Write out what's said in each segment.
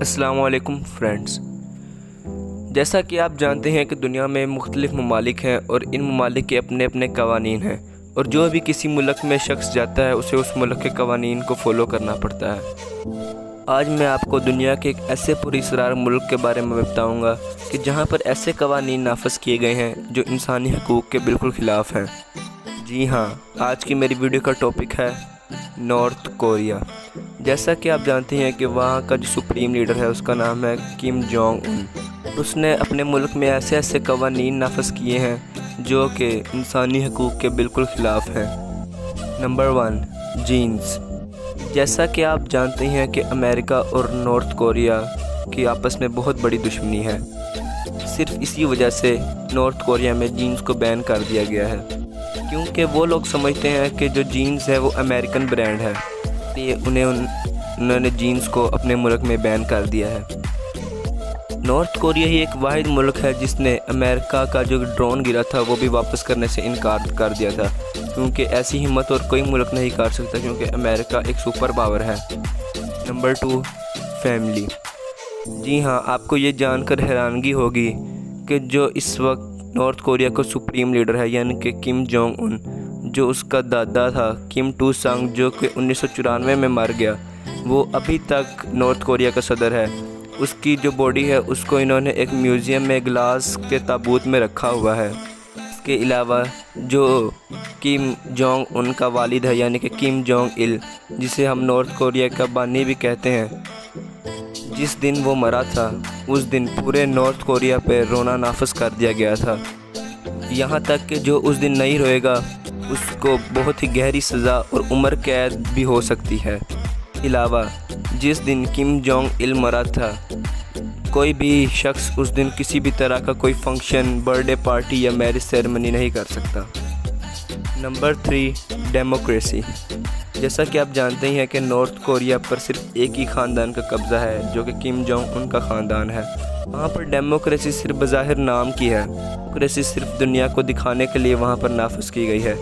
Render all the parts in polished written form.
अस्सलाम वालेकुम फ्रेंड्स। जैसा कि आप जानते हैं कि दुनिया में मुख्तलिफ़ ममालिक हैं और इन ममालिक के अपने अपने कवानीन हैं और जो भी किसी मुल्क में शख्स जाता है उसे उस मुल्क के कवानीन को फ़ॉलो करना पड़ता है। आज मैं आपको दुनिया के एक ऐसे पुरअसरार मुल्क के बारे में बताऊंगा कि जहां पर ऐसे कवानीन नाफिज किए गए हैं जो इंसानी हकूक़ के बिल्कुल ख़िलाफ़ हैं। जी हाँ, आज की मेरी वीडियो का टॉपिक है नॉर्थ कोरिया। जैसा कि आप जानते हैं कि वहाँ का जो सुप्रीम लीडर है उसका नाम है किम जोंग उन। उसने अपने मुल्क में ऐसे ऐसे कवानीन नाफिज किए हैं जो कि इंसानी हकूक़ के बिल्कुल ख़िलाफ़ हैं। Number 1, jeans. जैसा कि आप जानते हैं कि अमेरिका और नॉर्थ कोरिया की आपस में बहुत बड़ी दुश्मनी है। सिर्फ इसी वजह से नॉर्थ कोरिया में जीन्स को बैन कर दिया गया है, क्योंकि वो लोग समझते हैं कि जो जीन्स है वो अमेरिकन ब्रांड है, इसलिए उन्होंने जीन्स को अपने मुल्क में बैन कर दिया है। नॉर्थ कोरिया ही एक वाहिद मुल्क है जिसने अमेरिका का जो ड्रोन गिरा था वो भी वापस करने से इनकार कर दिया था, क्योंकि ऐसी हिम्मत और कोई मुल्क नहीं कर सकता, क्योंकि अमेरिका एक सुपर पावर है। Number 2, family. जी हाँ, आपको ये जानकर हैरानगी होगी कि जो इस वक्त नॉर्थ कोरिया का सुप्रीम लीडर है यानी कि किम जोंग उन, जो उसका दादा था किम टू संग जो कि 1994 में मर गया, वो अभी तक नॉर्थ कोरिया का सदर है। उसकी जो बॉडी है उसको इन्होंने एक म्यूज़ियम में ग्लास के ताबूत में रखा हुआ है। इसके अलावा जो किम जोंग उन का वालिद है यानी कि किम जोंग इल, जिसे हम नॉर्थ कोरिया का बानी भी कहते हैं, जिस दिन वो मरा था उस दिन पूरे नॉर्थ कोरिया पे रोना नाफिज कर दिया गया था। यहाँ तक कि जो उस दिन नहीं रोएगा उसको बहुत ही गहरी सज़ा और उम्र कैद भी हो सकती है। अलावा जिस दिन किम जोंग इल मरा था, कोई भी शख्स उस दिन किसी भी तरह का कोई फंक्शन, बर्थडे पार्टी या मैरिज सेरेमनी नहीं कर सकता। Number 3, democracy. जैसा कि आप जानते ही हैं कि नॉर्थ कोरिया पर सिर्फ एक ही ख़ानदान का कब्ज़ा है जो कि किम जोंग उन का ख़ानदान है। वहाँ पर डेमोक्रेसी सिर्फ बज़ाहिर नाम की है। डेमोक्रेसी सिर्फ दुनिया को दिखाने के लिए वहाँ पर नाफिज की गई है।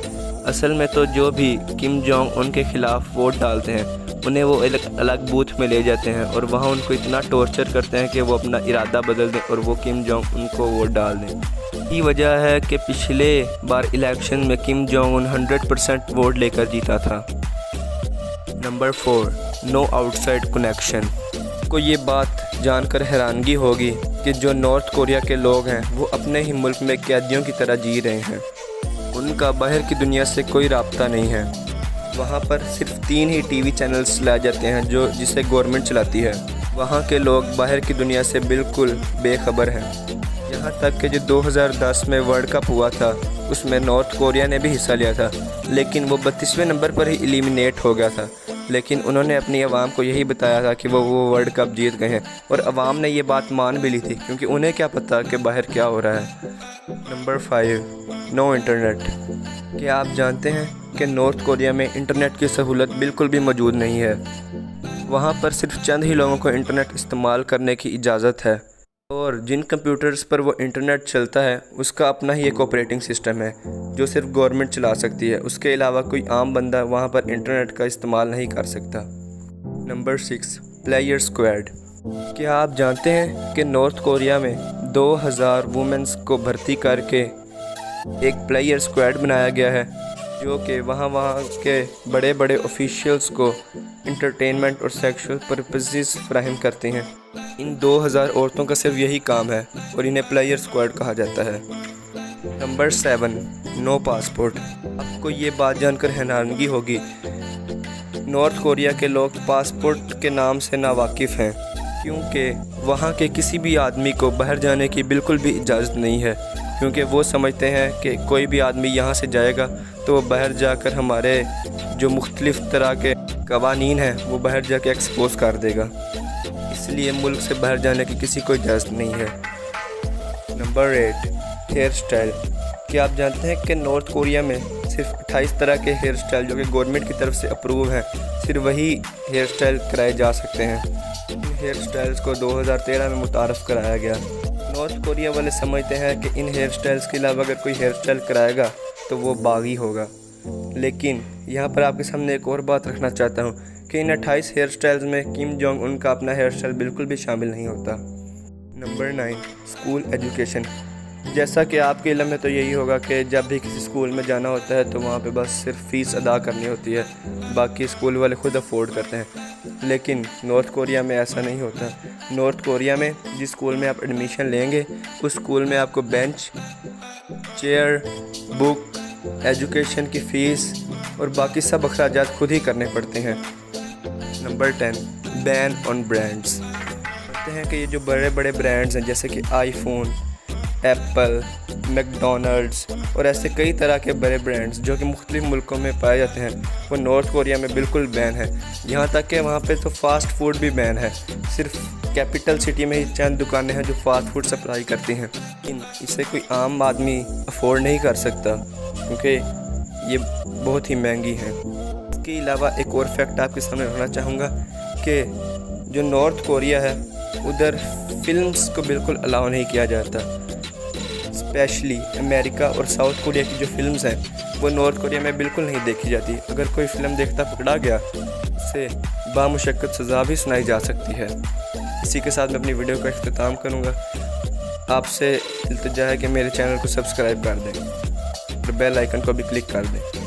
असल में तो जो भी किम जोंग उन के ख़िलाफ़ वोट डालते हैं उन्हें वो अलग बूथ में ले जाते हैं और वहाँ उनको इतना टॉर्चर करते हैं कि वो अपना इरादा बदल दें और वो किम जोंग उनको वोट डाल दें। यही वजह है कि पिछले बार इलेक्शन में किम जोंग उन 100% वोट लेकर जीता था। Number 4, no outside connection. को ये बात जानकर हैरानगी होगी कि जो नॉर्थ कोरिया के लोग हैं वो अपने ही मुल्क में कैदियों की तरह जी रहे हैं। उनका बाहर की दुनिया से कोई राब्ता नहीं है। वहाँ पर सिर्फ 3 ही टीवी चैनल्स चलाए जाते हैं जिसे गवर्नमेंट चलाती है। वहाँ के लोग बाहर की दुनिया से बिल्कुल बेखबर हैं। यहाँ तक कि जो 2010 में वर्ल्ड कप हुआ था उसमें नॉर्थ कोरिया ने भी हिस्सा लिया था, लेकिन वो 32वें नंबर पर ही एलिमिनेट हो गया था। लेकिन उन्होंने अपनी आवाम को यही बताया था कि वो वर्ल्ड कप जीत गए हैं, और आवाम ने ये बात मान भी ली थी, क्योंकि उन्हें क्या पता कि बाहर क्या हो रहा है। Number 5, no internet. क्या आप जानते हैं कि नॉर्थ कोरिया में इंटरनेट की सहूलत बिल्कुल भी मौजूद नहीं है। वहाँ पर सिर्फ चंद ही लोगों को इंटरनेट इस्तेमाल करने की इजाज़त है, और जिन कंप्यूटर्स पर वो इंटरनेट चलता है उसका अपना ही एक ऑपरेटिंग सिस्टम है जो सिर्फ गवर्नमेंट चला सकती है। उसके अलावा कोई आम बंदा वहाँ पर इंटरनेट का इस्तेमाल नहीं कर सकता। Number 6, player squad. क्या आप जानते हैं कि नॉर्थ कोरिया में 2000 वुमेन्स को भर्ती करके एक प्लेयर स्क्वाड बनाया गया है जो कि वहाँ के बड़े बड़े ऑफिशियल्स को इंटरटेनमेंट और सेक्सुअल पर्पसेस फराहम करते हैं। इन 2000 औरतों का सिर्फ यही काम है और इन्हें प्लेयर स्क्वाड कहा जाता है। Number 7, no passport. आपको ये बात जानकर हैरानगी होगी, नॉर्थ कोरिया के लोग पासपोर्ट के नाम से नावाकिफ़ हैं, क्योंकि वहाँ के किसी भी आदमी को बाहर जाने की बिल्कुल भी इजाज़त नहीं है, क्योंकि वो समझते हैं कि कोई भी आदमी यहाँ से जाएगा तो वो बाहर जाकर हमारे जो मुख्तलिफ़ तरह के कवानीन हैं वो बाहर जाके एक्सपोज कर देगा, इसलिए मुल्क से बाहर जाने की किसी को इजाज़त नहीं है। Number 8, hairstyle. क्या आप जानते हैं कि नॉर्थ कोरिया में सिर्फ 28 तरह के हेयर स्टाइल जो कि गवर्नमेंट की तरफ से अप्रूव हैं, सिर्फ वही हेयर स्टाइल कराए जा सकते हैं। इन हेयर स्टाइल्स को 2013 में मुतारफ़ कराया गया। नॉर्थ कोरिया वाले समझते हैं कि इन हेयर स्टाइल्स के अलावा अगर कोई हेयर स्टाइल कराएगा तो वो बागी होगा। लेकिन यहाँ पर आपके सामने एक और बात रखना चाहता हूँ کہ ان 28 ہیئر سٹائلز میں کم جونگ ان کا اپنا ہیئر سٹائل بالکل بھی شامل نہیں ہوتا۔ Number 9، school education. جیسا کہ آپ کے علم میں تو یہی ہوگا کہ جب بھی کسی اسکول میں جانا ہوتا ہے تو وہاں پہ بس صرف فیس ادا کرنی ہوتی ہے، باقی اسکول والے خود افورڈ کرتے ہیں۔ لیکن نارتھ کوریا میں ایسا نہیں ہوتا۔ نارتھ کوریا میں جس اسکول میں آپ ایڈمیشن لیں گے اس اسکول میں آپ کو بینچ، چیئر، بک، ایجوکیشن کی فیس اور باقی سب اخراجات خود ہی کرنے پڑتے ہیں۔ نمبر 10، بین آن برانڈز۔ کہتے ہیں کہ یہ جو بڑے بڑے برانڈز ہیں جیسے کہ آئی فون، ایپل، میکڈونلڈز اور ایسے کئی طرح کے بڑے برانڈز جو کہ مختلف ملکوں میں پائے جاتے ہیں، وہ نارتھ کوریا میں بالکل بین ہے۔ یہاں تک کہ وہاں پہ تو فاسٹ فوڈ بھی بین ہے۔ صرف کیپٹل سٹی میں ہی چند دکانیں ہیں جو فاسٹ فوڈ سپلائی کرتی ہیں، لیکن اسے کوئی عام آدمی افورڈ نہیں کر سکتا کیونکہ یہ بہت ہی مہنگی ہیں۔ اس کے علاوہ ایک اور فیکٹ آپ کے سامنے رکھنا چاہوں گا کہ جو نارتھ کوریا ہے ادھر فلمز کو بالکل الاؤ نہیں کیا جاتا۔ اسپیشلی امریکہ اور ساؤتھ کوریا کی جو فلمز ہیں وہ نارتھ کوریا میں بالکل نہیں دیکھی جاتی۔ اگر کوئی فلم دیکھتا پکڑا گیا اسے بامشقت سزا بھی سنائی جا سکتی ہے۔ اسی کے ساتھ میں اپنی ویڈیو کا اختتام کروں گا۔ آپ سے التجا ہے کہ میرے چینل کو سبسکرائب کر دیں اور بیل آئیکن کو بھی کلک کر دیں۔